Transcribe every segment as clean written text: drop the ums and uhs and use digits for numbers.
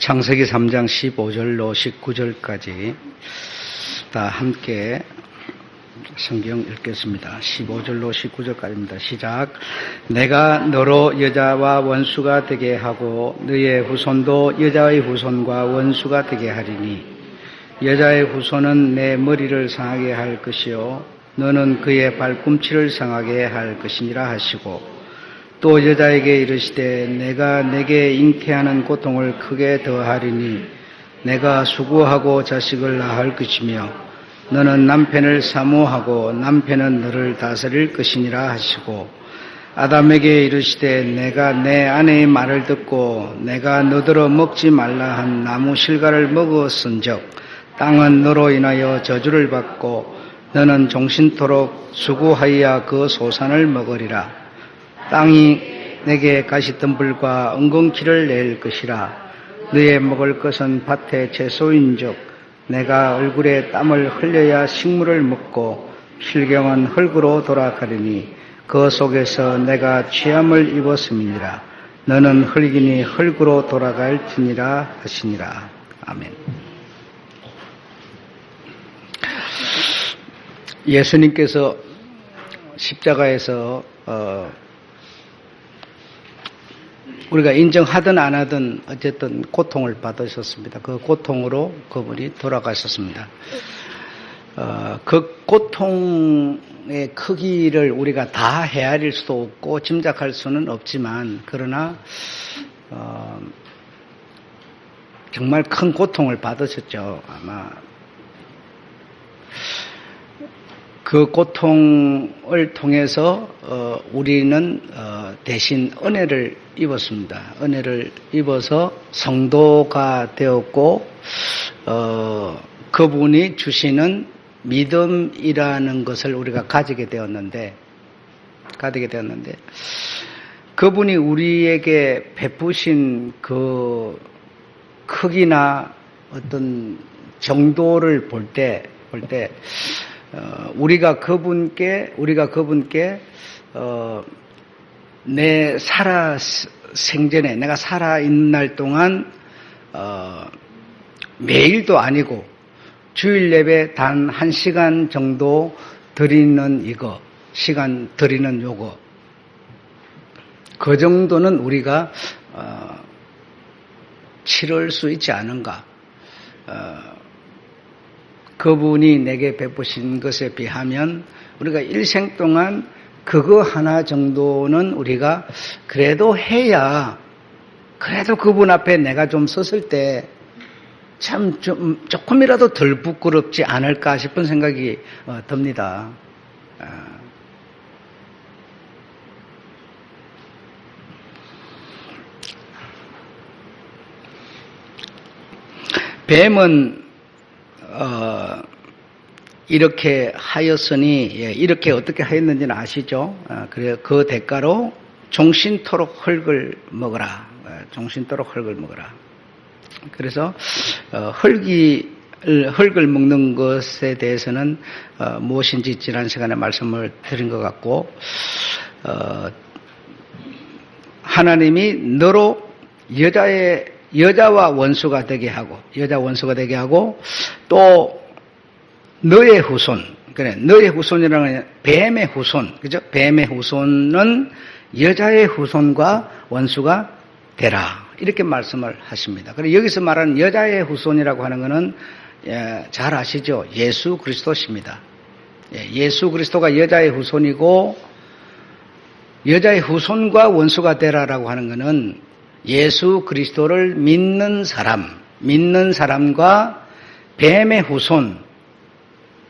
창세기 3장 15절로 19절까지 다 함께 성경 읽겠습니다. 15절로 19절까지입니다. 시작. 내가 너로 여자와 원수가 되게 하고 너의 후손도 여자의 후손과 원수가 되게 하리니 여자의 후손은 내 머리를 상하게 할 것이요 너는 그의 발꿈치를 상하게 할 것이니라 하시고 또 여자에게 이르시되 내가 내게 잉태하는 고통을 크게 더하리니 내가 수고하고 자식을 낳을 것이며 너는 남편을 사모하고 남편은 너를 다스릴 것이니라 하시고 아담에게 이르시되 내가 내 아내의 말을 듣고 내가 너더러 먹지 말라 한 나무 실과를 먹었은즉 땅은 너로 인하여 저주를 받고 너는 종신토록 수고하여 그 소산을 먹으리라. 땅이 내게 가시덤불과 엉겅퀴를 낼 것이라. 너의 먹을 것은 밭의 채소인즉 내가 얼굴에 땀을 흘려야 식물을 먹고 실경은 흙으로 돌아가리니 그 속에서 내가 취함을 입었음이니라. 너는 흙이니 흙으로 돌아갈지니라 하시니라. 아멘. 예수님께서 십자가에서 우리가 인정하든 안 하든 어쨌든 고통을 받으셨습니다. 그 고통으로 그분이 돌아가셨습니다. 그 고통의 크기를 우리가 다 헤아릴 수도 없고 짐작할 수는 없지만 그러나 정말 큰 고통을 받으셨죠. 아마 그 고통을 통해서 우리는 대신 은혜를 입었습니다. 은혜를 입어서 성도가 되었고 그분이 주시는 믿음이라는 것을 우리가 가지게 되었는데 그분이 우리에게 베푸신 그 크기나 어떤 정도를 볼 때 우리가 그분께 내 생전에 내가 살아있는 날 동안 매일도 아니고 주일 예배 단 1시간 정도 드리는 시간 드리는 요거 그 정도는 우리가 치를 수 있지 않은가. 그분이 내게 베푸신 것에 비하면 우리가 일생 동안 그거 하나 정도는 우리가 그래도 해야 그래도 그분 앞에 내가 좀 섰을 때 참 좀 조금이라도 덜 부끄럽지 않을까 싶은 생각이 듭니다. 뱀은 이렇게 하였으니 이렇게 어떻게 하였는지는 아시죠? 그래 그 대가로 종신토록 흙을 먹어라. 종신토록 흙을 먹어라. 그래서 흙을 먹는 것에 대해서는 무엇인지 지난 시간에 말씀을 드린 것 같고 하나님이 너로 여자와 원수가 되게 하고 또 너의 후손, 너의 후손이라는 뱀의 후손, 그죠? 뱀의 후손은 여자의 후손과 원수가 되라. 이렇게 말씀을 하십니다. 그리고 여기서 말하는 여자의 후손이라고 하는 것은 잘 아시죠? 예수 그리스도십니다. 예수 그리스도가 여자의 후손이고 여자의 후손과 원수가 되라라고 하는 것은 예수 그리스도를 믿는 사람과 뱀의 후손,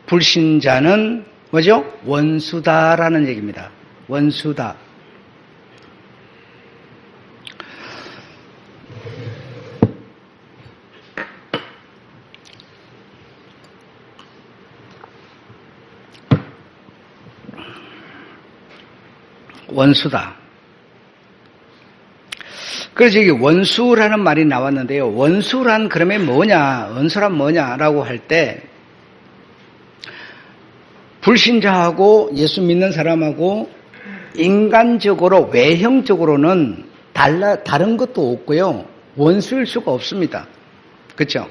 불신자는 뭐죠? 원수다라는 얘기입니다. 원수다. 그래서 여기 원수라는 말이 나왔는데요. 원수란 그러면 뭐냐? 원수란 뭐냐라고 할 때 불신자하고 예수 믿는 사람하고 인간적으로 외형적으로는 다른 것도 없고요. 원수일 수가 없습니다. 그렇죠?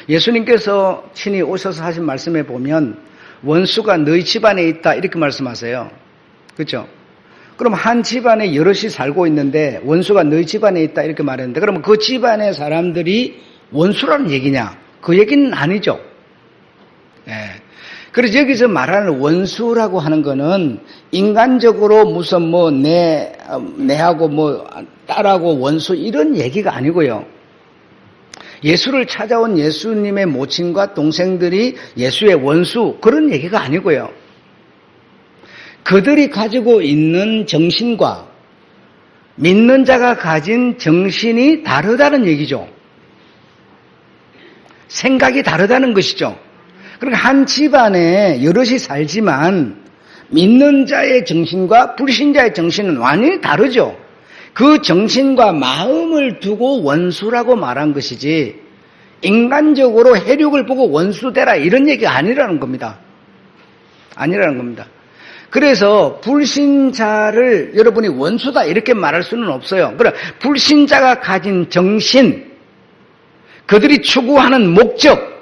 예수님께서 친히 오셔서 하신 말씀에 보면 원수가 너희 집안에 있다 이렇게 말씀하세요. 그렇죠? 그럼 한 집안에 여럿이 살고 있는데 원수가 너희 집안에 있다 이렇게 말했는데 그러면 그 집안의 사람들이 원수라는 얘기냐? 그 얘기는 아니죠. 예. 그래서 여기서 말하는 원수라고 하는 거는 인간적으로 무슨 뭐 내하고 뭐 딸하고 원수 이런 얘기가 아니고요. 예수를 찾아온 예수님의 모친과 동생들이 예수의 원수 그런 얘기가 아니고요. 그들이 가지고 있는 정신과 믿는 자가 가진 정신이 다르다는 얘기죠. 생각이 다르다는 것이죠. 그러니까 한 집안에 여럿이 살지만 믿는 자의 정신과 불신자의 정신은 완전히 다르죠. 그 정신과 마음을 두고 원수라고 말한 것이지 인간적으로 혈육을 보고 원수되라 이런 얘기가 아니라는 겁니다. 아니라는 겁니다. 그래서 불신자를 여러분이 원수다 이렇게 말할 수는 없어요. 그러나 불신자가 가진 정신, 그들이 추구하는 목적,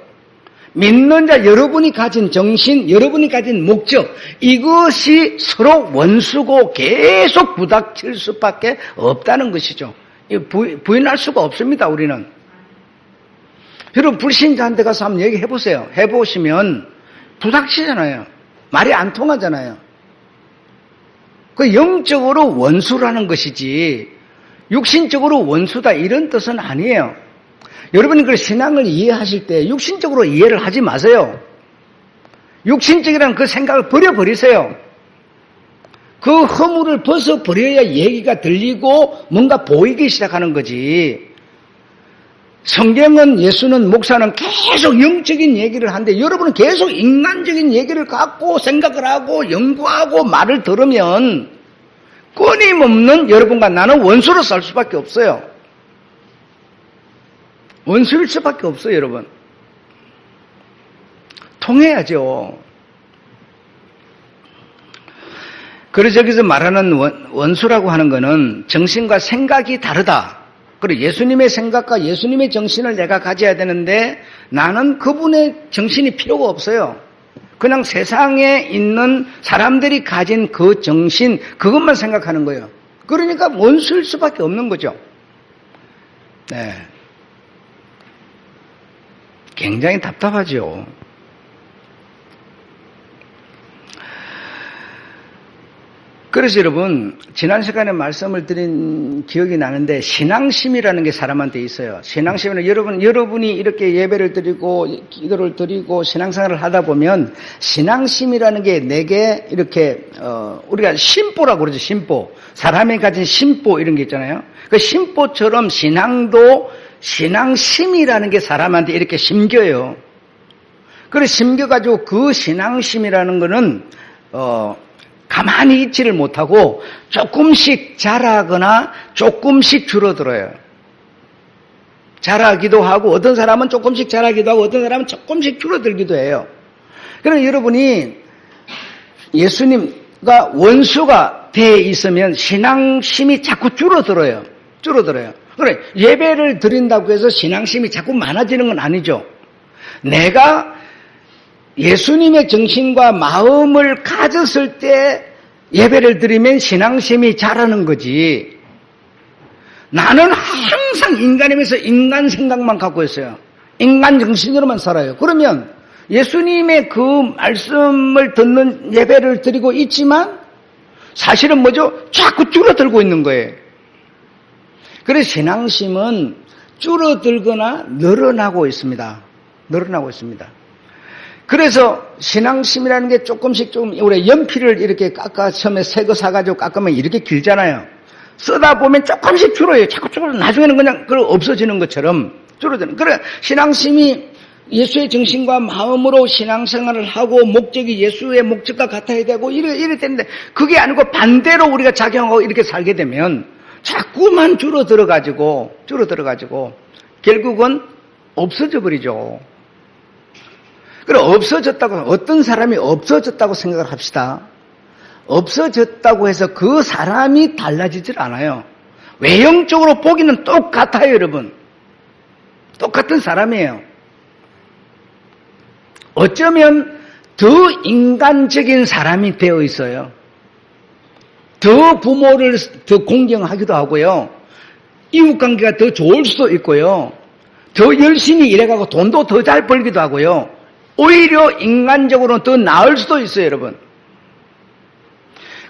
믿는 자 여러분이 가진 정신, 여러분이 가진 목적 이것이 서로 원수고 계속 부닥칠 수밖에 없다는 것이죠. 부인할 수가 없습니다. 우리는. 여러분 불신자한테 가서 한번 얘기해 보세요. 해보시면 부닥치잖아요. 말이 안 통하잖아요. 그 영적으로 원수라는 것이지 육신적으로 원수다 이런 뜻은 아니에요. 여러분이 그 신앙을 이해하실 때 육신적으로 이해를 하지 마세요. 육신적이라는 그 생각을 버려버리세요. 그 허물을 벗어버려야 얘기가 들리고 뭔가 보이기 시작하는 거지. 성경은 예수는 목사는 계속 영적인 얘기를 하는데 여러분은 계속 인간적인 얘기를 갖고 생각을 하고 연구하고 말을 들으면 끊임없는 여러분과 나는 원수로 살 수밖에 없어요. 원수일 수밖에 없어요, 여러분. 통해야죠. 그래서 여기서 말하는 원수라고 하는 것은 정신과 생각이 다르다. 그리고 예수님의 생각과 예수님의 정신을 내가 가져야 되는데 나는 그분의 정신이 필요가 없어요. 그냥 세상에 있는 사람들이 가진 그 정신, 그것만 생각하는 거예요. 그러니까 원수일 수밖에 없는 거죠. 네. 굉장히 답답하죠. 그래서 여러분 지난 시간에 말씀을 드린 기억이 나는데 신앙심이라는 게 사람한테 있어요. 신앙심은 여러분이 이렇게 예배를 드리고 기도를 드리고 신앙생활을 하다 보면 신앙심이라는 게 내게 이렇게 우리가 심보라고 그러죠. 심보. 사람이 가진 심보 이런 게 있잖아요. 그 심보처럼 신앙도 신앙심이라는 게 사람한테 이렇게 심겨요. 그래서 심겨가지고 그 신앙심이라는 거는 가만히 있지를 못하고 조금씩 자라거나 조금씩 줄어들어요. 자라기도 하고 어떤 사람은 조금씩 자라기도 하고 어떤 사람은 조금씩 줄어들기도 해요. 그러나 여러분이 예수님과 원수가 돼 있으면 신앙심이 자꾸 줄어들어요. 그래, 예배를 드린다고 해서 신앙심이 자꾸 많아지는 건 아니죠. 내가 예수님의 정신과 마음을 가졌을 때 예배를 드리면 신앙심이 자라는 거지. 나는 항상 인간이면서 인간 생각만 갖고 있어요. 인간 정신으로만 살아요. 그러면 예수님의 그 말씀을 듣는 예배를 드리고 있지만 사실은 뭐죠? 자꾸 줄어들고 있는 거예요. 그래서 신앙심은 줄어들거나 늘어나고 있습니다. 그래서 신앙심이라는 게 조금씩 우리 연필을 이렇게 깎아 처음에 새 거 사가지고 깎으면 이렇게 길잖아요. 쓰다 보면 조금씩 줄어요. 자꾸 나중에는 그냥 없어지는 것처럼 줄어드는. 그래 신앙심이 예수의 정신과 마음으로 신앙생활을 하고 목적이 예수의 목적과 같아야 되고 이래 되는데 그게 아니고 반대로 우리가 작용하고 이렇게 살게 되면 자꾸만 줄어들어가지고 결국은 없어져 버리죠. 그래 어떤 사람이 없어졌다고 생각을 합시다. 없어졌다고 해서 그 사람이 달라지질 않아요. 외형적으로 보기는 똑같아요, 여러분. 똑같은 사람이에요. 어쩌면 더 인간적인 사람이 되어 있어요. 더 부모를 더 공경하기도 하고요. 이웃관계가 더 좋을 수도 있고요. 더 열심히 일해가고 돈도 더 잘 벌기도 하고요. 오히려 인간적으로는 더 나을 수도 있어요, 여러분.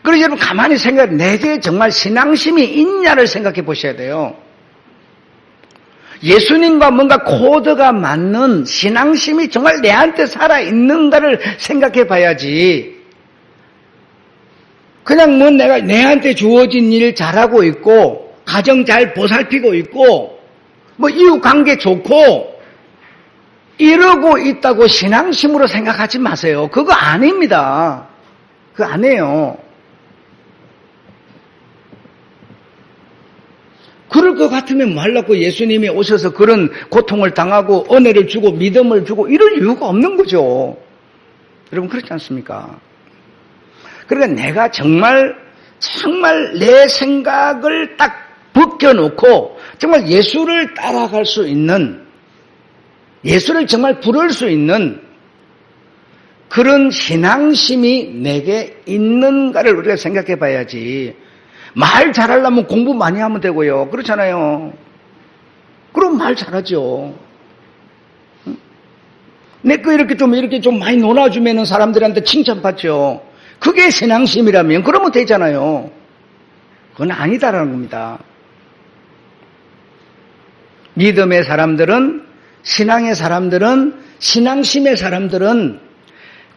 그래서 여러분 가만히 생각해, 내게 정말 신앙심이 있냐를 생각해 보셔야 돼요. 예수님과 뭔가 코드가 맞는 신앙심이 정말 내한테 살아있는가를 생각해 봐야지. 그냥 뭐 내가 내한테 주어진 일 잘하고 있고, 가정 잘 보살피고 있고, 뭐 이웃 관계 좋고, 이러고 있다고 신앙심으로 생각하지 마세요. 그거 아닙니다. 그거 아니에요. 그럴 것 같으면 뭐 하려고 예수님이 오셔서 그런 고통을 당하고 은혜를 주고 믿음을 주고 이럴 이유가 없는 거죠. 여러분 그렇지 않습니까? 그러니까 내가 정말 내 생각을 딱 벗겨놓고 정말 예수를 따라갈 수 있는, 예수를 정말 부를 수 있는 그런 신앙심이 내게 있는가를 우리가 생각해 봐야지. 말 잘하려면 공부 많이 하면 되고요. 그렇잖아요. 그럼 말 잘하죠. 내 거 이렇게 좀 많이 놀아주면 사람들한테 칭찬받죠. 그게 신앙심이라면 그러면 되잖아요. 그건 아니다라는 겁니다. 믿음의 사람들은, 신앙의 사람들은, 신앙심의 사람들은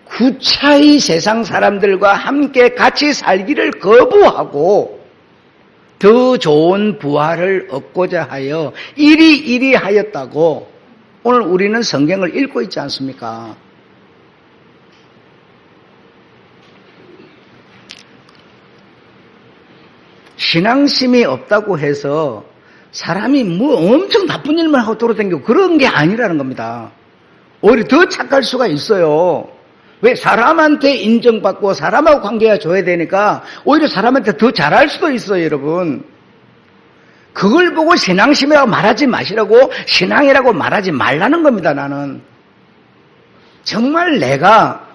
구차히 세상 사람들과 함께 같이 살기를 거부하고 더 좋은 부활을 얻고자 하여 이리 하였다고 오늘 우리는 성경을 읽고 있지 않습니까? 신앙심이 없다고 해서 사람이 뭐 엄청 나쁜 일만 하고 돌아다니고 그런 게 아니라는 겁니다. 오히려 더 착할 수가 있어요. 왜? 사람한테 인정받고 사람하고 관계가 좋아야 되니까 오히려 사람한테 더 잘할 수도 있어요, 여러분. 그걸 보고 신앙심이라고 말하지 마시라고, 신앙이라고 말하지 말라는 겁니다, 나는. 정말 내가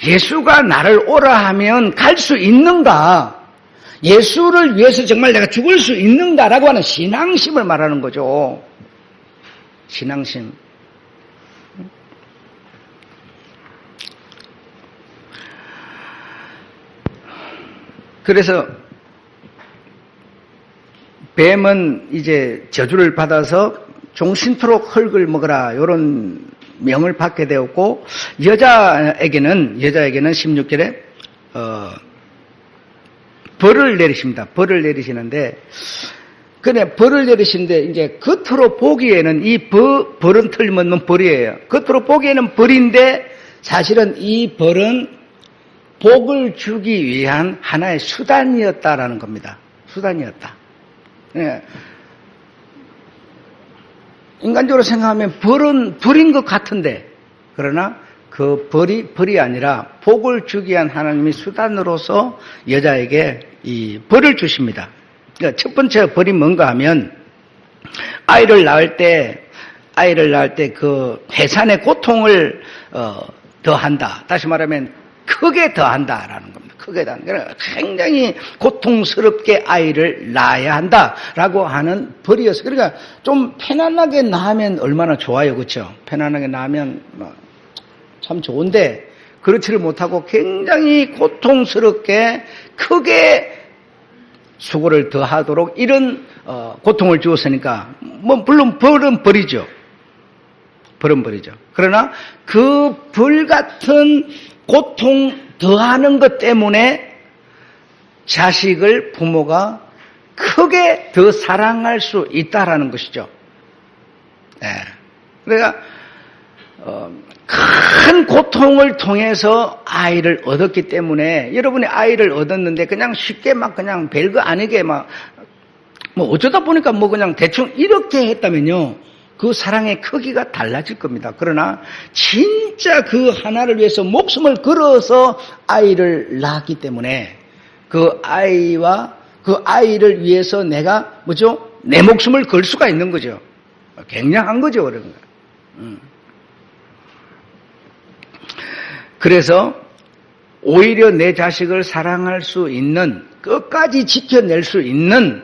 예수가 나를 오라 하면 갈 수 있는가? 예수를 위해서 정말 내가 죽을 수 있는가라고 하는 신앙심을 말하는 거죠. 신앙심. 그래서 뱀은 이제 저주를 받아서 종신토록 흙을 먹어라 이런 명을 받게 되었고, 여자에게는 16절에 벌을 내리십니다. 벌을 내리시는데, 그래 벌을 내리시는데 이제 겉으로 보기에는 이 벌은 틀림없는 벌이에요. 겉으로 보기에는 벌인데 사실은 이 벌은 복을 주기 위한 하나의 수단이었다라는 겁니다. 수단이었다. 네. 인간적으로 생각하면 벌은 벌인 것 같은데, 그러나 그 벌이 아니라 복을 주기 위한 하나님의 수단으로서 여자에게 이 벌을 주십니다. 그러니까 첫 번째 벌이 뭔가 하면 아이를 낳을 때 그 해산의 고통을 더한다. 다시 말하면 크게 더한다라는 겁니다. 크게 더한다. 그러니까 굉장히 고통스럽게 아이를 낳아야 한다라고 하는 벌이었어요. 그러니까 좀 편안하게 낳으면 얼마나 좋아요, 그렇죠? 편안하게 낳으면 참 좋은데 그렇지를 못하고 굉장히 고통스럽게 크게 수고를 더하도록 이런 고통을 주었으니까 뭐 물론 벌은 벌이죠. 벌은 벌이죠. 그러나 그 벌 같은 고통 더하는 것 때문에 자식을 부모가 크게 더 사랑할 수 있다라는 것이죠. 네. 그러니까 큰 고통을 통해서 아이를 얻었기 때문에, 여러분이 아이를 얻었는데 그냥 쉽게 막 그냥 별거 아니게 막 뭐 어쩌다 보니까 뭐 그냥 대충 이렇게 했다면요, 그 사랑의 크기가 달라질 겁니다. 그러나 진짜 그 하나를 위해서 목숨을 걸어서 아이를 낳았기 때문에 그 아이와 그 아이를 위해서 내가 뭐죠? 내 목숨을 걸 수가 있는 거죠. 굉장한 거죠, 그런 거. 그래서 오히려 내 자식을 사랑할 수 있는, 끝까지 지켜낼 수 있는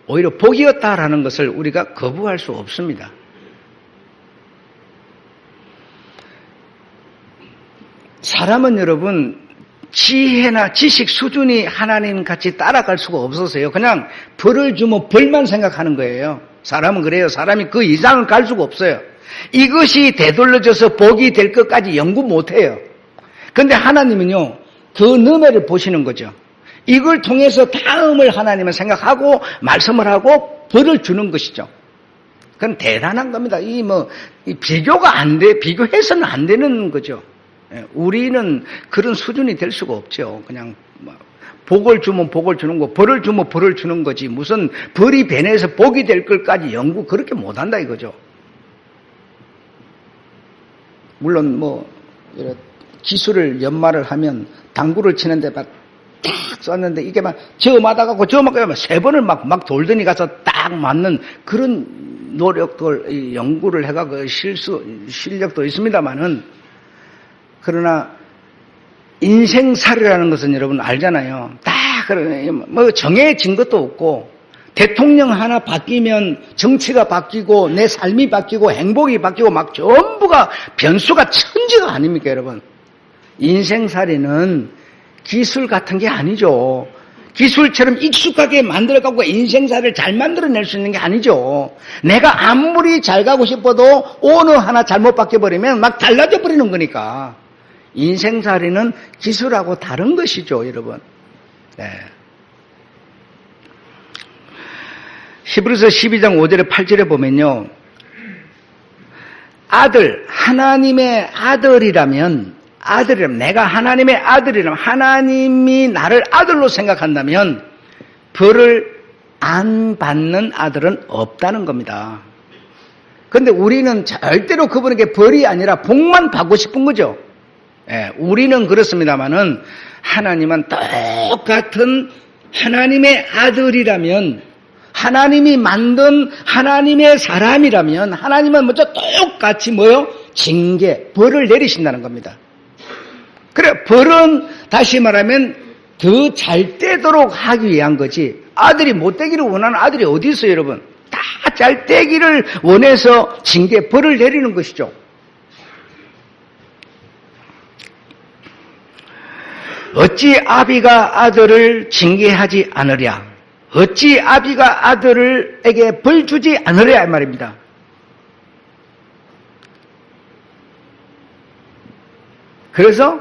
오히려 복이었다라는 것을 우리가 거부할 수 없습니다. 사람은 여러분 지혜나 지식 수준이 하나님 같이 따라갈 수가 없어서요. 그냥 벌을 주면 벌만 생각하는 거예요. 사람은 그래요. 사람이 그 이상을 갈 수가 없어요. 이것이 되돌려져서 복이 될 것까지 연구 못해요. 그런데 하나님은요, 그 너머를 보시는 거죠. 이걸 통해서 다음을 하나님은 생각하고 말씀을 하고 벌을 주는 것이죠. 그건 대단한 겁니다. 이 비교가 안 돼, 비교해서는 안 되는 거죠. 우리는 그런 수준이 될 수가 없죠. 그냥 복을 주면 복을 주는 거, 벌을 주면 벌을 주는 거지. 무슨 벌이 변해서 복이 될 것까지 연구 그렇게 못한다 이거죠. 물론 기술을 연마를 하면 당구를 치는데 딱 쐈는데 이게 막 저음하다가고 저음하다가 세 번을 막 돌더니 가서 딱 맞는 그런 노력들, 연구를 해가 그 실력도 있습니다만은, 그러나 인생살이라는 것은 여러분 알잖아요. 딱 정해진 것도 없고, 대통령 하나 바뀌면 정치가 바뀌고 내 삶이 바뀌고 행복이 바뀌고 막 전부가 변수가 천지가 아닙니까 여러분. 인생살이는 기술 같은 게 아니죠. 기술처럼 익숙하게 만들어갖고 인생살을 잘 만들어낼 수 있는 게 아니죠. 내가 아무리 잘 가고 싶어도 오너 하나 잘못 바뀌어버리면 막 달라져 버리는 거니까. 인생살이는 기술하고 다른 것이죠, 여러분. 네. 히브리서 12장 5절에 8절에 보면요. 아들, 하나님의 아들이라면, 내가 하나님의 아들이라면, 하나님이 나를 아들로 생각한다면 벌을 안 받는 아들은 없다는 겁니다. 그런데 우리는 절대로 그분에게 벌이 아니라 복만 받고 싶은 거죠. 예, 우리는 그렇습니다만은 하나님은 똑같은 하나님의 아들이라면, 하나님이 만든 하나님의 사람이라면 하나님은 먼저 똑같이 징계, 벌을 내리신다는 겁니다. 그래, 벌은 다시 말하면 더 잘 되도록 하기 위한 거지, 아들이 못 되기를 원하는 아들이 어디 있어요, 여러분? 다 잘 되기를 원해서 징계, 벌을 내리는 것이죠. 어찌 아비가 아들을 징계하지 않으랴? 어찌 아비가 아들에게 벌 주지 않으랴? 이 말입니다. 그래서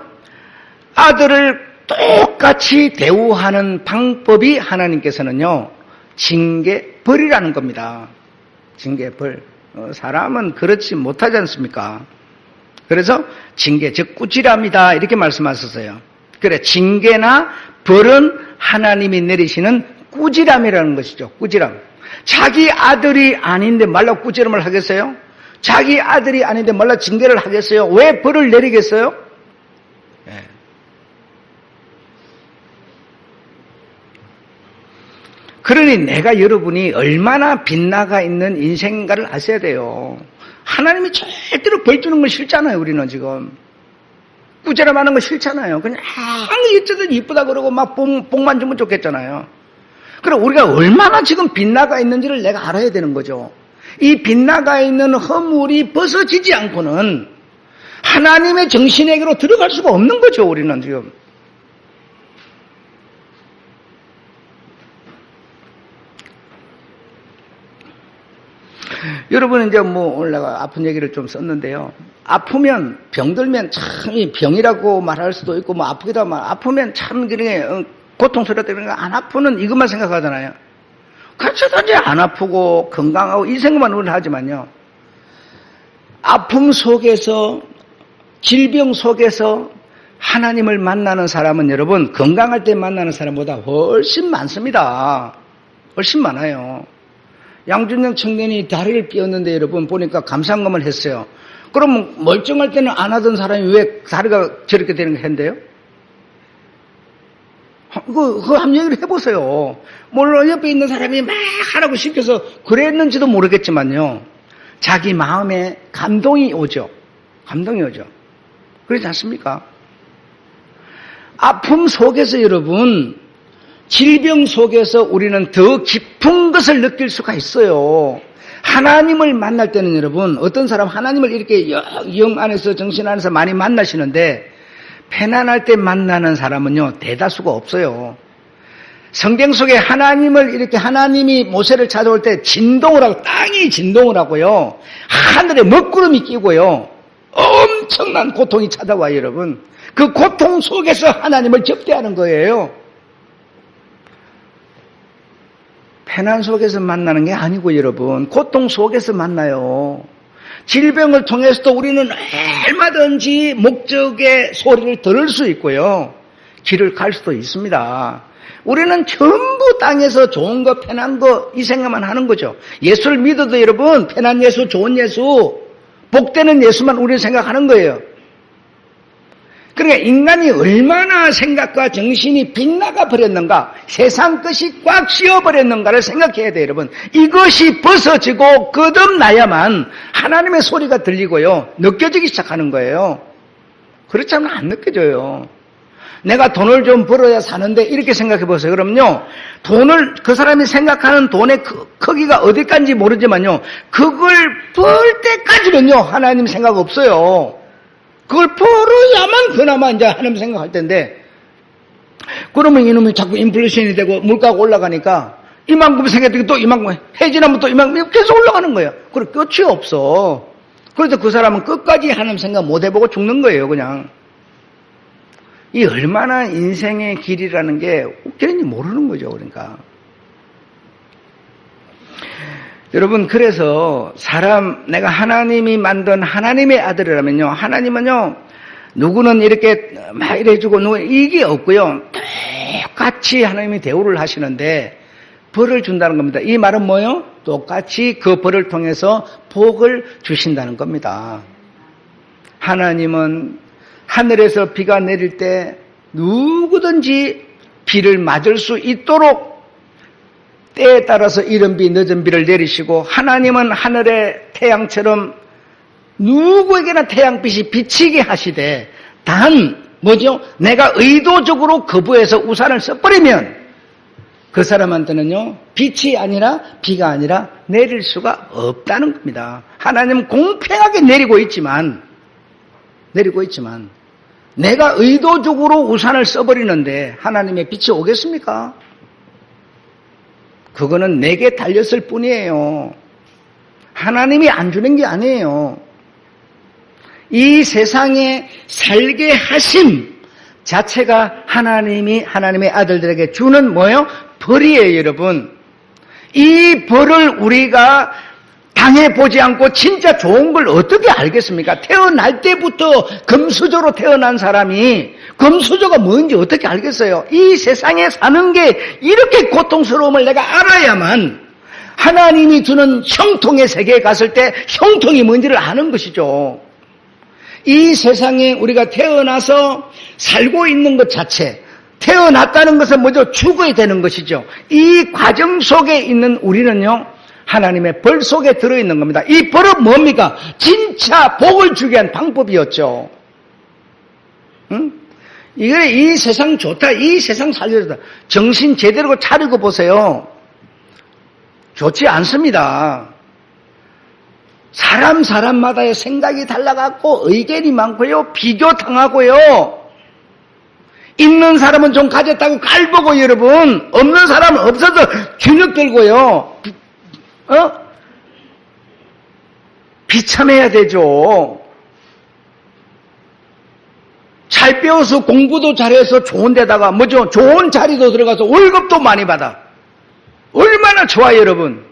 아들을 똑같이 대우하는 방법이 하나님께서는요, 징계, 벌이라는 겁니다. 징계, 벌. 사람은 그렇지 못하지 않습니까? 그래서 징계, 즉 꾸지람이다 이렇게 말씀하셨어요. 그래, 징계나 벌은 하나님이 내리시는 꾸지람이라는 것이죠. 꾸지람. 자기 아들이 아닌데 말라 꾸지람을 하겠어요? 자기 아들이 아닌데 말라 징계를 하겠어요? 왜 벌을 내리겠어요? 네. 그러니 내가 여러분이 얼마나 빗나가 있는 인생인가를 아셔야 돼요. 하나님이 절대로 벌 주는 건 싫잖아요, 우리는 지금. 꾸지람하는 거 싫잖아요. 그냥 어쩌든 이쁘다 그러고 막 복만 주면 좋겠잖아요. 그럼 우리가 얼마나 지금 빗나가 있는지를 내가 알아야 되는 거죠. 이 빗나가 있는 허물이 벗어지지 않고는 하나님의 정신에게로 들어갈 수가 없는 거죠, 우리는 지금. 여러분, 이제 오늘 내가 아픈 얘기를 좀 썼는데요. 아프면, 병들면 참, 병이라고 말할 수도 있고, 아프기도 하면, 아프면 참, 고통스럽다 그러니까 안 아프는 이것만 생각하잖아요. 그렇지, 안 아프고, 건강하고, 이 생각만 우리는 하지만요. 아픔 속에서, 질병 속에서 하나님을 만나는 사람은 여러분, 건강할 때 만나는 사람보다 훨씬 많습니다. 훨씬 많아요. 양준영 청년이 다리를 삐었는데 여러분 보니까 감상검을 했어요. 그러면 멀쩡할 때는 안 하던 사람이 왜 다리가 저렇게 되는 거 했는데요? 그거 한번 얘기를 해보세요. 물론 옆에 있는 사람이 막 하라고 시켜서 그랬는지도 모르겠지만요. 자기 마음에 감동이 오죠. 감동이 오죠. 그렇지 않습니까? 아픔 속에서 여러분, 질병 속에서 우리는 더 깊은 것을 느낄 수가 있어요. 하나님을 만날 때는 여러분, 어떤 사람 하나님을 이렇게 영 안에서 정신 안에서 많이 만나시는데 편안할 때 만나는 사람은요, 대다수가 없어요. 성경 속에 하나님을 이렇게 하나님이 모세를 찾아올 때 진동을 하고 땅이 진동을 하고요. 하늘에 먹구름이 끼고요. 엄청난 고통이 찾아와요, 여러분. 그 고통 속에서 하나님을 접대하는 거예요. 편안 속에서 만나는 게 아니고 여러분, 고통 속에서 만나요. 질병을 통해서도 우리는 얼마든지 목적의 소리를 들을 수 있고요. 길을 갈 수도 있습니다. 우리는 전부 땅에서 좋은 거, 편한 거, 이 생각만 하는 거죠. 예수를 믿어도 여러분, 편한 예수, 좋은 예수, 복되는 예수만 우리는 생각하는 거예요. 그러니까 인간이 얼마나 생각과 정신이 빗나가 버렸는가, 세상 것이 꽉 씌워버렸는가를 생각해야 돼요, 여러분. 이것이 벗어지고 거듭나야만 하나님의 소리가 들리고요, 느껴지기 시작하는 거예요. 그렇지 않으면 안 느껴져요. 내가 돈을 좀 벌어야 사는데 이렇게 생각해 보세요. 그럼요, 돈을, 그 사람이 생각하는 돈의 크기가 어디까지 모르지만요, 그걸 벌 때까지는요, 하나님 생각 없어요. 그걸 벌어야만 그나마 이제 하나님 생각할 텐데, 그러면 이놈이 자꾸 인플레이션이 되고 물가가 올라가니까 이만큼 생겼더니 또 이만큼, 해지나면 또 이만큼 계속 올라가는 거예요. 그리고 끝이 없어. 그래서 그 사람은 끝까지 하나님 생각 못 해보고 죽는 거예요, 그냥. 이 얼마나 인생의 길이라는 게 웃기는지 모르는 거죠, 그러니까. 여러분, 그래서 내가 하나님이 만든 하나님의 아들이라면요, 하나님은요, 누구는 이렇게 막 이래주고, 이게 없고요, 똑같이 하나님이 대우를 하시는데, 벌을 준다는 겁니다. 이 말은 뭐예요? 똑같이 그 벌을 통해서 복을 주신다는 겁니다. 하나님은 하늘에서 비가 내릴 때 누구든지 비를 맞을 수 있도록 때에 따라서 이른 비, 늦은 비를 내리시고, 하나님은 하늘의 태양처럼 누구에게나 태양빛이 비치게 하시되, 단 뭐죠? 내가 의도적으로 거부해서 우산을 써버리면 그 사람한테는요, 빛이 아니라 비가 아니라 내릴 수가 없다는 겁니다. 하나님은 공평하게 내리고 있지만 내가 의도적으로 우산을 써버리는데 하나님의 빛이 오겠습니까? 그거는 내게 달렸을 뿐이에요. 하나님이 안 주는 게 아니에요. 이 세상에 살게 하심 자체가 하나님의 아들들에게 주는 뭐예요? 벌이에요, 여러분. 이 벌을 우리가 당해보지 않고 진짜 좋은 걸 어떻게 알겠습니까? 태어날 때부터 금수저로 태어난 사람이 금수저가 뭔지 어떻게 알겠어요? 이 세상에 사는 게 이렇게 고통스러움을 내가 알아야만 하나님이 주는 형통의 세계에 갔을 때 형통이 뭔지를 아는 것이죠. 이 세상에 우리가 태어나서 살고 있는 것 자체, 태어났다는 것은 뭐죠? 죽어야 되는 것이죠. 이 과정 속에 있는 우리는요, 하나님의 벌 속에 들어있는 겁니다. 이 벌은 뭡니까? 진짜 복을 주기 위한 방법이었죠. 응? 이 세상 좋다, 이 세상 살려주다. 정신 제대로 차리고 보세요. 좋지 않습니다. 사람마다의 생각이 달라갖고 의견이 많고요, 비교당하고요. 있는 사람은 좀 가졌다고 깔보고 여러분, 없는 사람은 없어서 주눅 들고요. 비참해야 되죠. 잘 배워서 공부도 잘해서 좋은 데다가 뭐죠? 좋은 자리도 들어가서 월급도 많이 받아. 얼마나 좋아요, 여러분.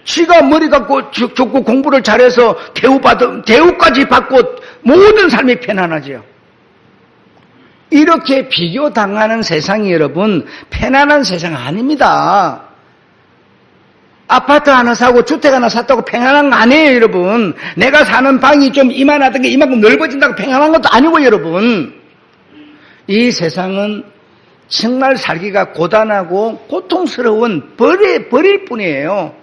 지가 머리 갖고 좋고 공부를 잘해서 대우까지 받고 모든 삶이 편안하죠. 이렇게 비교당하는 세상이 여러분, 편안한 세상 아닙니다. 아파트 하나 사고 주택 하나 샀다고 평안한 거 아니에요, 여러분. 내가 사는 방이 좀 이만하던 게 이만큼 넓어진다고 평안한 것도 아니고, 여러분. 이 세상은 정말 살기가 고단하고 고통스러운 벌일 뿐이에요.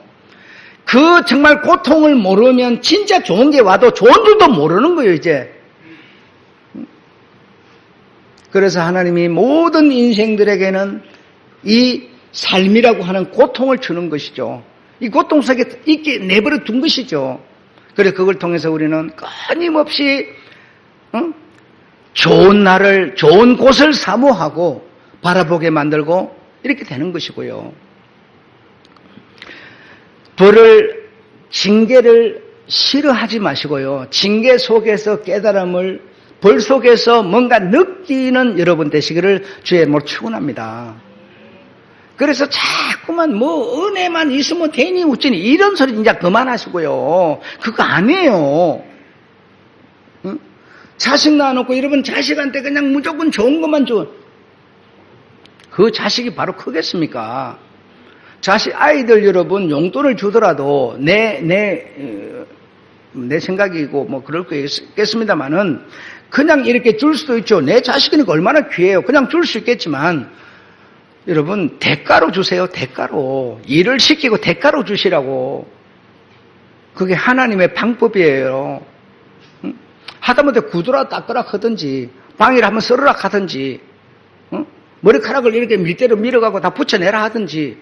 그 정말 고통을 모르면 진짜 좋은 게 와도 좋은 줄도 모르는 거예요, 이제. 그래서 하나님이 모든 인생들에게는 이 삶이라고 하는 고통을 주는 것이죠. 이 고통 속에 있게 내버려 둔 것이죠. 그래서 그걸 통해서 우리는 끊임없이 좋은 날을, 좋은 곳을 사모하고 바라보게 만들고 이렇게 되는 것이고요. 징계를 싫어하지 마시고요. 징계 속에서 깨달음을, 벌 속에서 뭔가 느끼는 여러분 되시기를 주의 이름으로 축원합니다. 그래서 자꾸만 뭐 은혜만 있으면 되니 어쩌니 이런 소리 이제 그만하시고요. 그거 아니에요. 응? 자식 낳아놓고 여러분 자식한테 그냥 무조건 좋은 것만 줘. 그 자식이 바로 크겠습니까? 아이들 여러분 용돈을 주더라도 내 생각이고 뭐 그럴 거겠습니다만은 그냥 이렇게 줄 수도 있죠. 내 자식이니까 얼마나 귀해요. 그냥 줄 수 있겠지만 여러분 대가로 주세요. 대가로. 일을 시키고 대가로 주시라고. 그게 하나님의 방법이에요. 응? 하다못해 구두라 닦으라 하든지 방해를 한번 썰으라 하든지 응? 머리카락을 이렇게 밀대로 밀어가고 다 붙여내라 하든지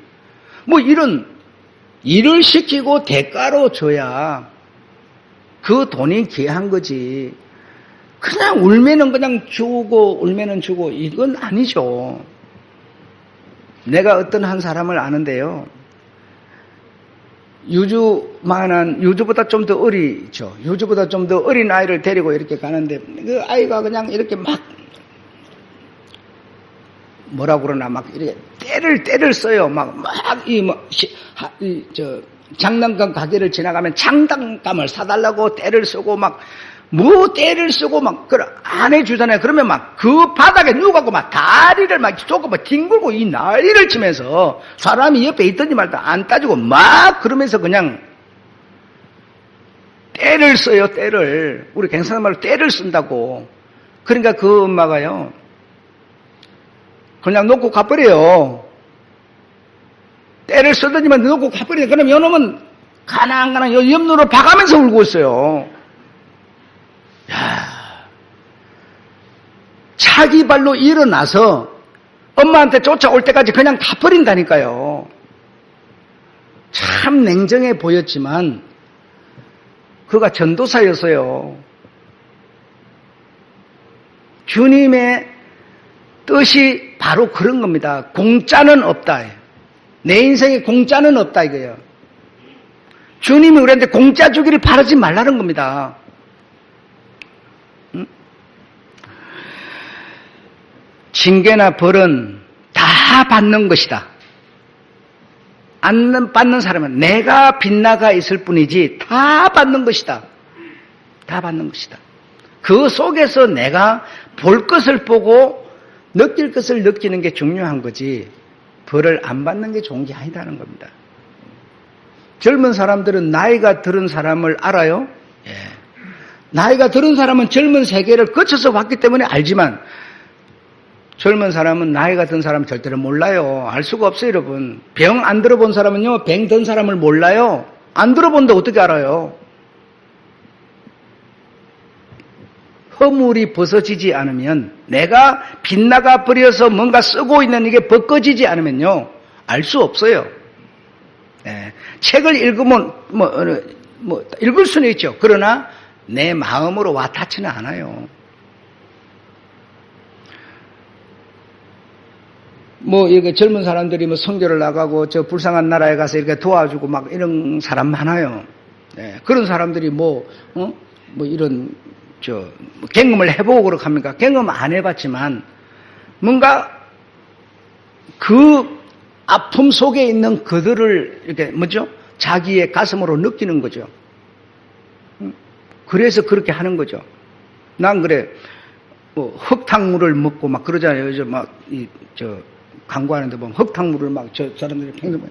뭐 이런 일을 시키고 대가로 줘야 그 돈이 귀한 거지. 그냥 울면은 그냥 주고 울면은 주고 이건 아니죠. 내가 어떤 한 사람을 아는데요. 유주보다 좀 더 어리죠. 유주보다 좀 더 어린 아이를 데리고 이렇게 가는데 그 아이가 그냥 이렇게 막 뭐라 그러나 막 이렇게 때를 써요. 장난감 가게를 지나가면 장난감을 사달라고 때를 쓰고 때를 쓰고 안 해주잖아요. 그러면 그 바닥에 누워가고 다리를 쏟고 뒹굴고 이 난리를 치면서 사람이 옆에 있든지 말든 안 따지고 그러면서 그냥 때를 써요, 때를. 우리 경상도 말로 때를 쓴다고. 그러니까 그 엄마가요, 그냥 놓고 가버려요. 때를 쓰더니만 놓고 가버려요. 그럼 요놈은 가난가난 옆눈으로 봐가면서 울고 있어요. 야, 차기 발로 일어나서 엄마한테 쫓아올 때까지 그냥 가버린다니까요. 참 냉정해 보였지만 그가 전도사였어요. 주님의 뜻이 바로 그런 겁니다. 공짜는 없다. 내 인생에 공짜는 없다 이거예요. 주님이 우리한테 공짜 주기를 바라지 말라는 겁니다. 징계나 벌은 다 받는 것이다. 안 받는 사람은 내가 빗나가 있을 뿐이지 다 받는 것이다. 다 받는 것이다. 그 속에서 내가 볼 것을 보고 느낄 것을 느끼는 게 중요한 거지 벌을 안 받는 게 좋은 게 아니다는 겁니다. 젊은 사람들은 나이가 들은 사람을 알아요? 예. 나이가 들은 사람은 젊은 세계를 거쳐서 왔기 때문에 알지만 젊은 사람은 나이가 든 사람 절대로 몰라요. 알 수가 없어요, 여러분. 병 안 들어본 사람은요, 병 든 사람을 몰라요. 안 들어본데 어떻게 알아요? 허물이 벗어지지 않으면, 내가 빗나가 버려서 뭔가 쓰고 있는 이게 벗겨지지 않으면요, 알 수 없어요. 네. 책을 읽으면, 읽을 수는 있죠. 그러나 내 마음으로 와 닿지는 않아요. 이렇게 젊은 사람들이 선교를 나가고 저 불쌍한 나라에 가서 이렇게 도와주고 이런 사람 많아요. 네. 그런 사람들이 이런 경험을 해보고 그렇게 합니까? 경험 안 해봤지만 뭔가 그 아픔 속에 있는 그들을 이렇게 자기의 가슴으로 느끼는 거죠. 그래서 그렇게 하는 거죠. 난 그래 흙탕물을 먹고 그러잖아요. 광고하는데 보면 흙탕물을 저 사람들이 평소에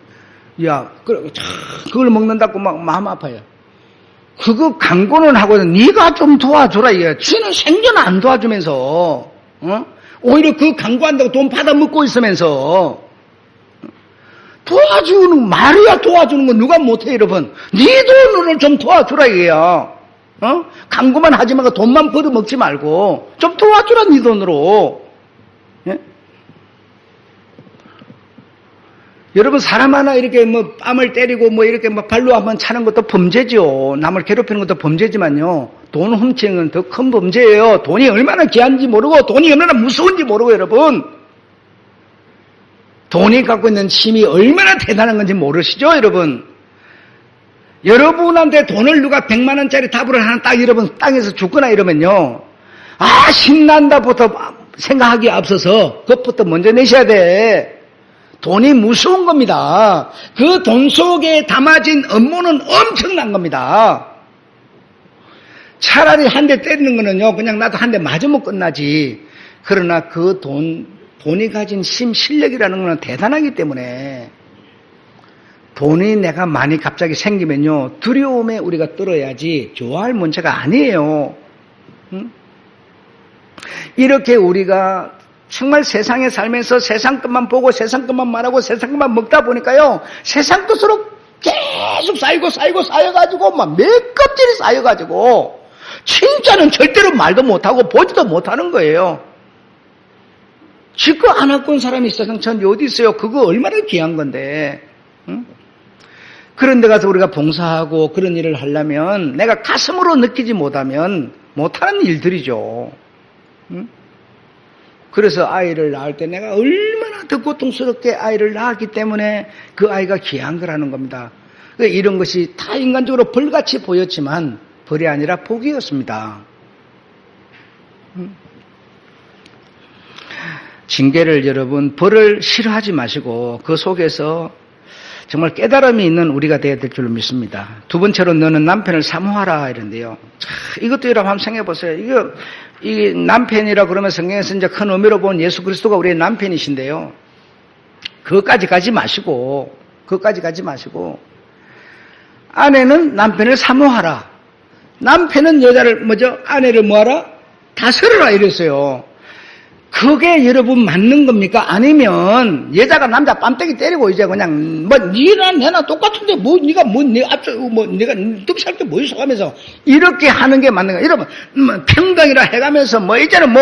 그걸 먹는다고 마음 아파요. 그거 광고는 하고 네가 좀 도와줘라 이게. 쥐는 생전 안 도와주면서 오히려 그 강구한다고 돈 받아먹고 있으면서 도와주는, 말이야 도와주는 거 누가 못해, 여러분. 네 돈으로 좀 도와주라, 이게야. 강구만 하지 말고 돈만 벌어먹지 말고 좀 도와주라, 네 돈으로. 예? 여러분, 사람 하나 이렇게 뭐 뺨을 때리고 뭐 이렇게 뭐 발로 한번 차는 것도 범죄죠. 남을 괴롭히는 것도 범죄지만요. 돈 훔치는 건 더 큰 범죄예요. 돈이 얼마나 귀한지 모르고 돈이 얼마나 무서운지 모르고, 여러분. 돈이 갖고 있는 힘이 얼마나 대단한 건지 모르시죠, 여러분? 여러분한테 돈을 누가 100만 원짜리 다부를 하나 딱 여러분 땅에서 죽거나 이러면요. 아, 신난다부터 생각하기에 앞서서 그것부터 먼저 내셔야 돼. 돈이 무서운 겁니다. 그 돈 속에 담아진 업무는 엄청난 겁니다. 차라리 한 대 때리는 거는요, 그냥 나도 한 대 맞으면 끝나지. 그러나 그 돈이 가진 힘, 실력이라는 거는 대단하기 때문에 돈이 내가 많이 갑자기 생기면요, 두려움에 우리가 떨어야지 좋아할 문제가 아니에요. 응? 이렇게 우리가 정말 세상에 살면서 세상 것만 보고 세상 것만 말하고 세상 것만 먹다 보니까요, 세상 것으로 계속 쌓여가지고 막 몇 껍질이 쌓여가지고 진짜는 절대로 말도 못하고 보지도 못하는 거예요. 지껏 안 갖고 온 사람이 세상 천지 어디 있어요? 그거 얼마나 귀한 건데. 응? 그런 데 가서 우리가 봉사하고 그런 일을 하려면 내가 가슴으로 느끼지 못하면 못하는 일들이죠. 응? 그래서 아이를 낳을 때 내가 얼마나 더 고통스럽게 아이를 낳았기 때문에 그 아이가 귀한 거라는 겁니다. 이런 것이 다 인간적으로 벌같이 보였지만 벌이 아니라 복이었습니다. 징계를 여러분, 벌을 싫어하지 마시고 그 속에서 정말 깨달음이 있는 우리가 되어야 될 줄로 믿습니다. 두 번째로 너는 남편을 사모하라 이런데요. 이것도 여러분 한번 생각해 보세요. 이 남편이라 그러면 성경에서 이제 큰 의미로 본 예수 그리스도가 우리의 남편이신데요. 그것까지 가지 마시고 아내는 남편을 사모하라. 남편은 여자를 아내를 뭐하라? 다스려라 이랬어요. 그게 여러분 맞는 겁니까? 아니면 여자가 남자 뺨때기 때리고 이제 그냥 니랑 내나 똑같은데 네가 앞서 내가 뚝살 때 뭐 있어 하면서 이렇게 하는 게 맞는 거야. 여러분 평등이라 해가면서 이제는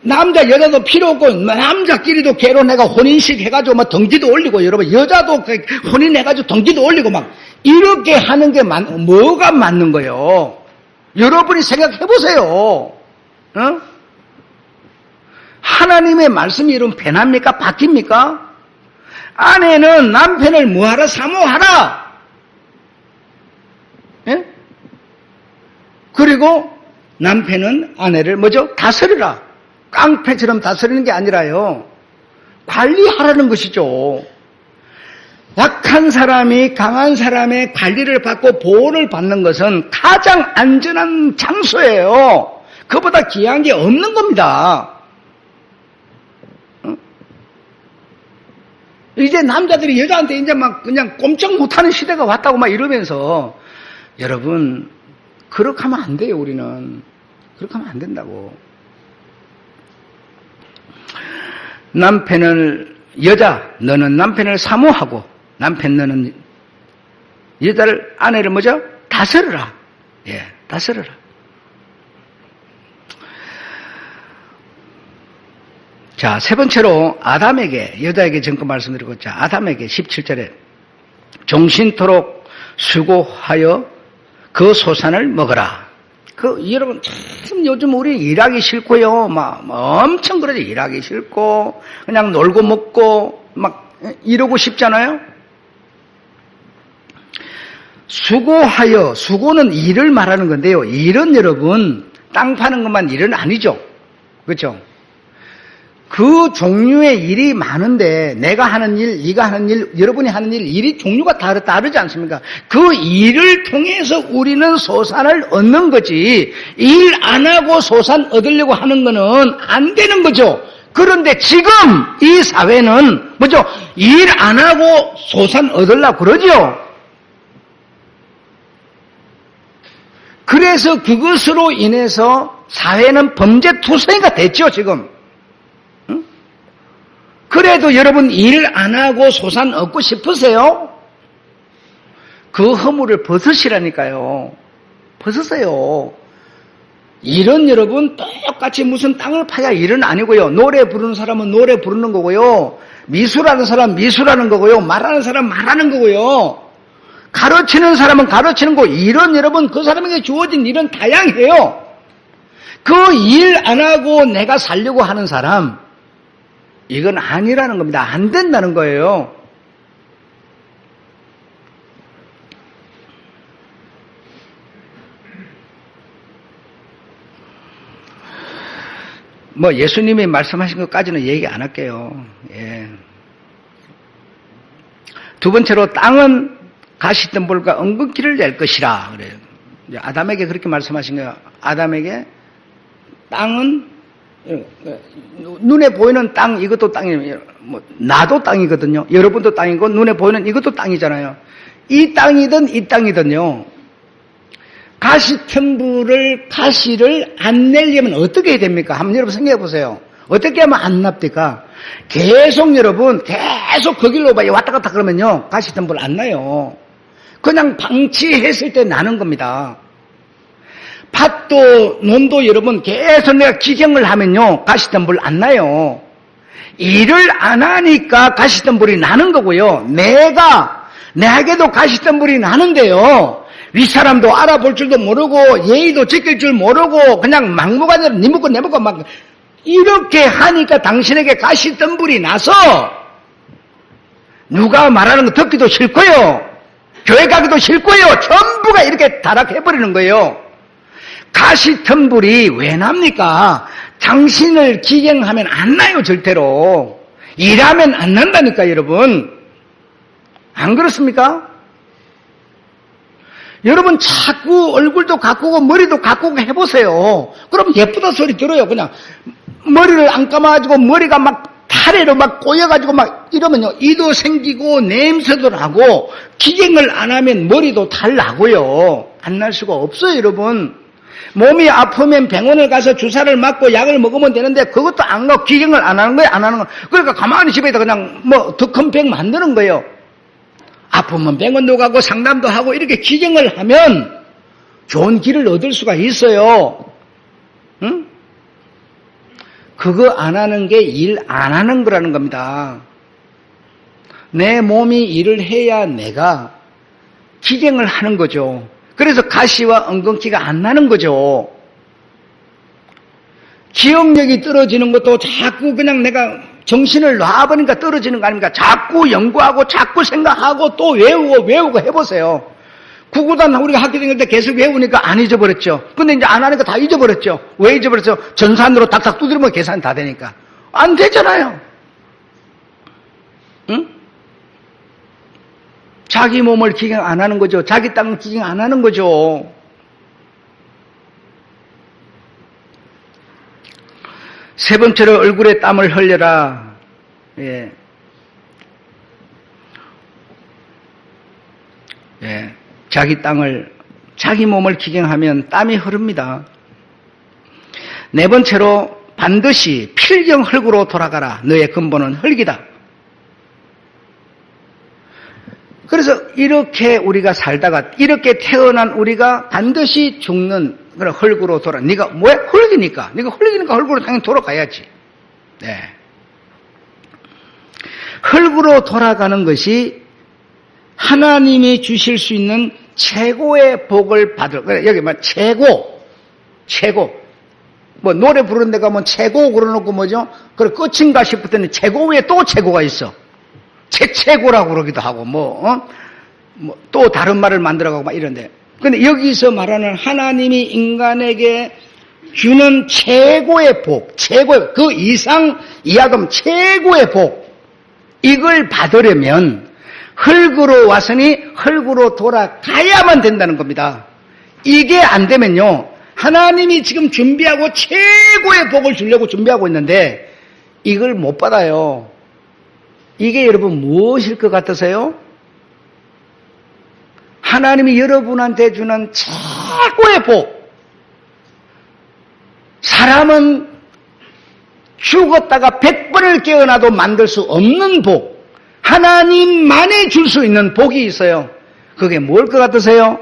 남자 여자도 필요 없고 남자끼리도 결혼해가 혼인식 해가지고 덩기도 올리고 여러분 여자도 혼인해가지고 덩기도 올리고 막 이렇게 하는 게 뭐가 맞는 거예요? 여러분이 생각해 보세요. 하나님의 말씀이 여러분 변합니까? 바뀝니까? 아내는 남편을 뭐하라? 사모하라. 예? 그리고 남편은 아내를 다스리라. 깡패처럼 다스리는 게 아니라요. 관리하라는 것이죠. 약한 사람이 강한 사람의 관리를 받고 보호를 받는 것은 가장 안전한 장소예요. 그보다 귀한 게 없는 겁니다. 이제 남자들이 여자한테 이제 그냥 꼼짝 못하는 시대가 왔다고 이러면서 여러분 그렇게 하면 안 돼요. 우리는 그렇게 하면 안 된다고. 너는 남편을 사모하고 너는 아내를 다스려라. 예, 다스려라. 자, 세 번째로 아담에게, 여자에게 잠깐 말씀드리고, 아담에게 17절에 종신토록 수고하여 그 소산을 먹어라. 여러분, 참 요즘 우리 일하기 싫고요. 엄청 그러죠. 일하기 싫고, 그냥 놀고 먹고, 이러고 싶잖아요? 수고는 일을 말하는 건데요. 일은 여러분, 땅 파는 것만 일은 아니죠. 그렇죠? 그 종류의 일이 많은데 내가 하는 일, 네가 하는 일, 여러분이 하는 일이 종류가 다르지 않습니까? 그 일을 통해서 우리는 소산을 얻는 거지 일 안 하고 소산 얻으려고 하는 거는 안 되는 거죠. 그런데 지금 이 사회는 일 안 하고 소산 얻으려고 그러죠. 그래서 그것으로 인해서 사회는 범죄투성이가 됐죠, 지금. 응? 그래도 여러분 일 안 하고 소산 얻고 싶으세요? 그 허물을 벗으시라니까요. 벗으세요. 일은 여러분 똑같이 무슨 땅을 파야 일은 아니고요. 노래 부르는 사람은 노래 부르는 거고요. 미술하는 사람 미술하는 거고요. 말하는 사람 말하는 거고요. 가르치는 사람은 가르치는 거. 일은 여러분 그 사람에게 주어진 일은 다양해요. 그 일 안 하고 내가 살려고 하는 사람, 이건 아니라는 겁니다. 안 된다는 거예요. 뭐 예수님이 말씀하신 것까지는 얘기 안 할게요. 예. 두 번째로 땅은 가시덤불과 엉겅퀴를 낼 것이라 그래요. 아담에게 그렇게 말씀하신 거예요. 아담에게 땅은 눈에 보이는 땅, 이것도 땅이에요. 뭐 나도 땅이거든요. 여러분도 땅이고 눈에 보이는 이것도 땅이잖아요. 이 땅이든 이 땅이든요. 가시덤불을 가시를 안 내려면 어떻게 해야 됩니까? 한번 여러분 생각해 보세요. 어떻게 하면 안 납니까? 계속 여러분 계속 그 길로 왔다 갔다 그러면요 가시덤불 안 나요. 그냥 방치했을 때 나는 겁니다. 밭도 논도 여러분 계속 내가 기경을 하면요 가시덤불 안 나요. 일을 안 하니까 가시덤불이 나는 거고요. 내게도 가시덤불이 나는데요. 윗사람도 알아볼 줄도 모르고 예의도 지킬 줄 모르고 그냥 막무가내로 니 먹고 내 먹고 막 이렇게 하니까 당신에게 가시덤불이 나서 누가 말하는 거 듣기도 싫고요. 교회 가기도 싫고요. 전부가 이렇게 타락해버리는 거예요. 가시덤불이 왜 납니까? 당신을 기경하면 안 나요. 절대로. 일하면 안 난다니까 여러분. 안 그렇습니까? 여러분 자꾸 얼굴도 가꾸고 머리도 가꾸고 해보세요. 그럼 예쁘다 소리 들어요. 그냥 머리를 안 감아가지고 머리가 막 타래로 막 꼬여가지고 막 이러면요 이도 생기고 냄새도 나고 기경을 안 하면 머리도 탈 나고요. 안 날 수가 없어요 여러분. 몸이 아프면 병원을 가서 주사를 맞고 약을 먹으면 되는데 그것도 안 가고 기경을 안 하는 거예요. 안 하는 거. 그러니까 가만히 집에다 그냥 뭐 더 큰 병 만드는 거예요. 아프면 병원도 가고 상담도 하고 이렇게 기경을 하면 좋은 길을 얻을 수가 있어요. 응? 그거 안 하는 게 일 안 하는 거라는 겁니다. 내 몸이 일을 해야 내가 기경을 하는 거죠. 그래서 가시와 엉겅퀴가 안 나는 거죠. 기억력이 떨어지는 것도 자꾸 그냥 내가 정신을 놔버리니까 떨어지는 거 아닙니까? 자꾸 연구하고 자꾸 생각하고 또 외우고 해보세요. 구구단 우리가 학교 다닐 때 계속 외우니까 안 잊어버렸죠. 근데 이제 안 하니까 다 잊어버렸죠. 왜 잊어버렸죠? 전산으로 탁탁 두드리면 계산이 다 되니까. 안 되잖아요. 응? 자기 몸을 기경 안 하는 거죠. 자기 땅을 기경 안 하는 거죠. 세 번째로 얼굴에 땀을 흘려라. 예. 예. 자기 몸을 기경하면 땀이 흐릅니다. 네 번째로 반드시 필경 흙으로 돌아가라. 너의 근본은 흙이다. 그래서 이렇게 우리가 살다가 이렇게 태어난 우리가 반드시 죽는 그런 흙으로 돌아. 네가 왜 흙이니까? 네가 흙이니까 흙으로 당연히 돌아가야지. 네. 흙으로 돌아가는 것이 하나님이 주실 수 있는 최고의 복을 받을. 여기 뭐 최고. 뭐 노래 부르는 데 가면 최고 그러놓고 뭐죠? 그래 끝인가 싶을 최고 위에 또 최고가 있어. 최고라고 그러기도 하고 또 다른 말을 만들어가고 막 이런데. 근데 여기서 말하는 하나님이 인간에게 주는 최고의 복, 그 이상 이하금 최고의 복, 이걸 받으려면 흙으로 왔으니 흙으로 돌아가야만 된다는 겁니다. 이게 안 되면요, 하나님이 지금 준비하고 최고의 복을 주려고 준비하고 있는데 이걸 못 받아요. 이게 여러분 무엇일 것 같으세요? 하나님이 여러분한테 주는 최고의 복. 사람은 죽었다가 100번을 깨어나도 만들 수 없는 복, 하나님만이 줄 수 있는 복이 있어요. 그게 뭘 것 같으세요?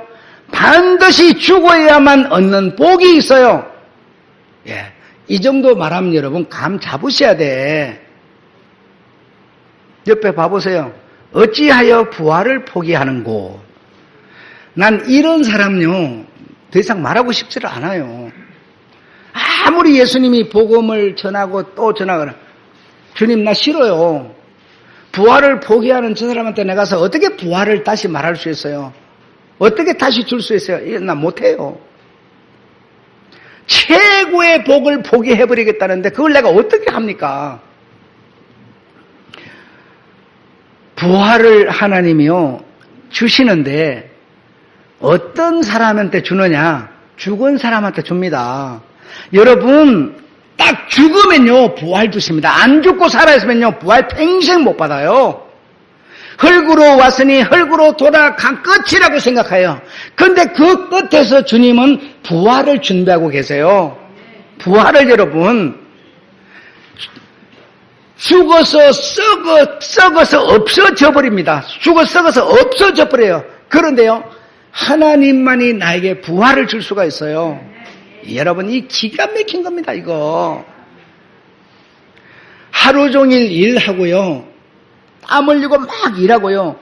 반드시 죽어야만 얻는 복이 있어요. 예, 이 정도 말하면 여러분 감 잡으셔야 돼. 옆에 봐보세요. 어찌하여 부활을 포기하는고? 난 이런 사람요 더 이상 말하고 싶지를 않아요. 아무리 예수님이 복음을 전하고 또 전하거나, 주님 나 싫어요. 부활을 포기하는 저 사람한테 내가 가서 어떻게 부활을 다시 말할 수 있어요? 어떻게 다시 줄 수 있어요? 나 못해요. 최고의 복을 포기해버리겠다는데 그걸 내가 어떻게 합니까? 부활을 하나님이요 주시는데 어떤 사람한테 주느냐? 죽은 사람한테 줍니다. 여러분 딱 죽으면요 부활 주십니다. 안 죽고 살아있으면요 부활 평생 못 받아요. 흙으로 왔으니 흙으로 돌아간 끝이라고 생각해요. 그런데 그 끝에서 주님은 부활을 준비하고 계세요. 부활을 여러분 죽어서 썩어서 없어져 버립니다. 죽어 썩어서 없어져 버려요. 그런데요 하나님만이 나에게 부활을 줄 수가 있어요. 여러분 이 기가 막힌 겁니다. 이거 하루 종일 일하고요 땀 흘리고 막 일하고요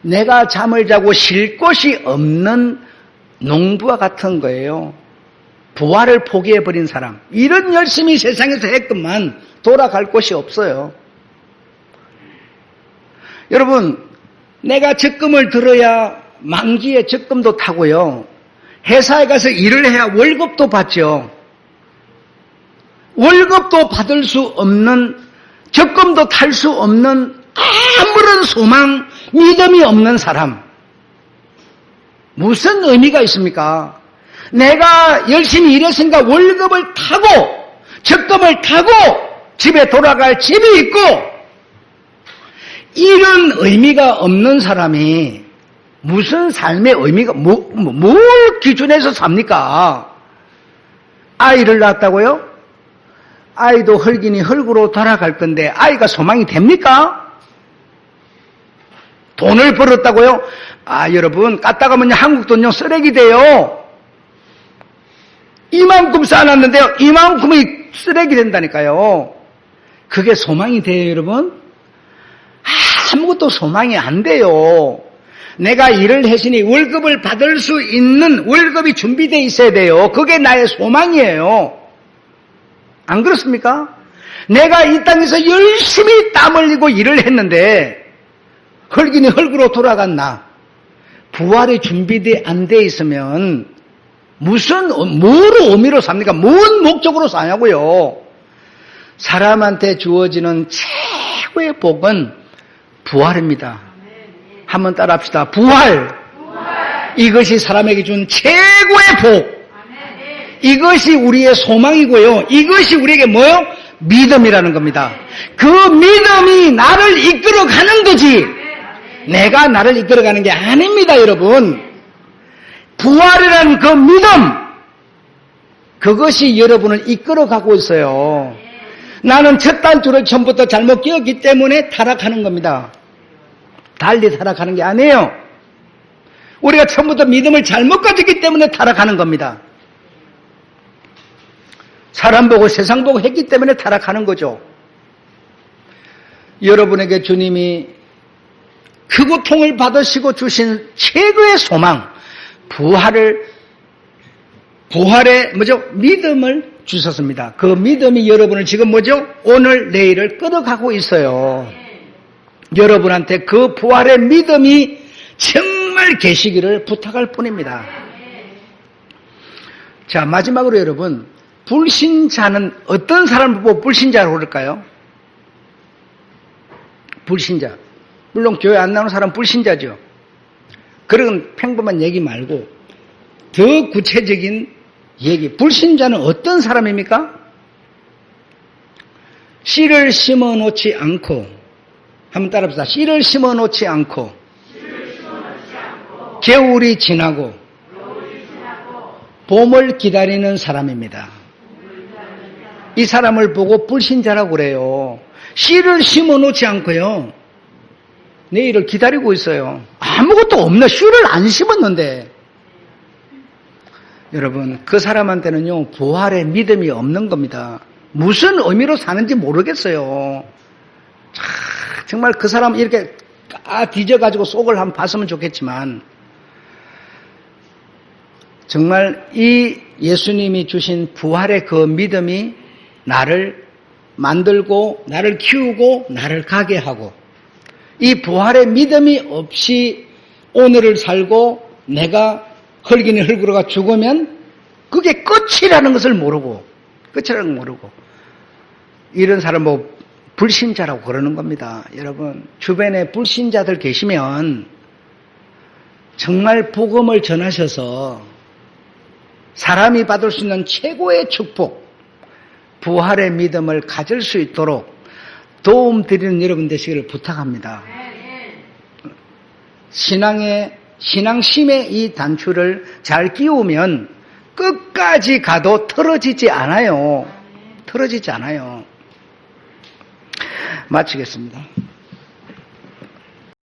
내가 잠을 자고 쉴 곳이 없는 농부와 같은 거예요. 부활을 포기해버린 사람, 이런 열심히 세상에서 했건만 돌아갈 곳이 없어요. 여러분 내가 적금을 들어야 만기에 적금도 타고요 회사에 가서 일을 해야 월급도 받죠. 월급도 받을 수 없는, 적금도 탈 수 없는 아무런 소망, 믿음이 없는 사람, 무슨 의미가 있습니까? 내가 열심히 일했으니까 월급을 타고 적금을 타고 집에 돌아갈 집이 있고, 이런 의미가 없는 사람이 무슨 삶의 의미가, 뭘 기준해서 삽니까? 아이를 낳았다고요? 아이도 흙이니 흙으로 돌아갈 건데 아이가 소망이 됩니까? 돈을 벌었다고요? 여러분 깠다가면 한국 돈요 쓰레기 돼요. 이만큼 쌓아놨는데요 이만큼이 쓰레기 된다니까요. 그게 소망이 돼요 여러분? 아무것도 소망이 안 돼요. 내가 일을 했으니 월급을 받을 수 있는 월급이 준비되어 있어야 돼요. 그게 나의 소망이에요. 안 그렇습니까? 내가 이 땅에서 열심히 땀 흘리고 일을 했는데 흙이니 흙으로 돌아간 나, 부활이 준비되어 안 돼 있으면 뭘 의미로 삽니까? 뭔 목적으로 사냐고요. 사람한테 주어지는 최고의 복은 부활입니다. 한번 따라합시다. 부활. 이것이 사람에게 준 최고의 복. 이것이 우리의 소망이고요. 이것이 우리에게 뭐요? 믿음이라는 겁니다. 그 믿음이 나를 이끌어가는 거지 내가 나를 이끌어가는 게 아닙니다. 여러분 부활이라는 그 믿음, 그것이 여러분을 이끌어가고 있어요. 나는 첫 단추를 처음부터 잘못 끼웠기 때문에 타락하는 겁니다. 달리 타락하는 게 아니에요. 우리가 처음부터 믿음을 잘못 가졌기 때문에 타락하는 겁니다. 사람 보고 세상 보고 했기 때문에 타락하는 거죠. 여러분에게 주님이 그 고통을 받으시고 주신 최고의 소망, 부활의 믿음을 주셨습니다. 그 믿음이 여러분을 지금 오늘 내일을 끌어가고 있어요. 여러분한테 그 부활의 믿음이 정말 계시기를 부탁할 뿐입니다. 자, 마지막으로 여러분, 불신자는 어떤 사람을 보고 불신자라고 그럴까요? 불신자. 물론 교회 안 나오는 사람은 불신자죠. 그런 평범한 얘기 말고 더 구체적인 얘기. 불신자는 어떤 사람입니까? 씨를 심어 놓지 않고, 한번 따라합시다. 씨를 심어 놓지 않고 겨울이 지나고 봄을 기다리는 사람입니다. 이 사람을 보고 불신자라고 그래요. 씨를 심어 놓지 않고요. 내일을 기다리고 있어요. 아무것도 없네. 씨를 안 심었는데. 여러분, 그 사람한테는요, 부활의 믿음이 없는 겁니다. 무슨 의미로 사는지 모르겠어요. 정말 그 사람 이렇게 뒤져가지고 속을 한번 봤으면 좋겠지만, 정말 이 예수님이 주신 부활의 그 믿음이 나를 만들고, 나를 키우고, 나를 가게 하고, 이 부활의 믿음이 없이 오늘을 살고 내가 흙이니 흙으로가 죽으면 그게 끝이라는 것을 모르고, 끝이라는 걸 모르고, 이런 사람 뭐 불신자라고 그러는 겁니다. 여러분, 주변에 불신자들 계시면 정말 복음을 전하셔서 사람이 받을 수 있는 최고의 축복, 부활의 믿음을 가질 수 있도록 도움 드리는 여러분 되시기를 부탁합니다. 신앙심의 이 단추를 잘 끼우면 끝까지 가도 틀어지지 않아요. 틀어지지 않아요. 마치겠습니다.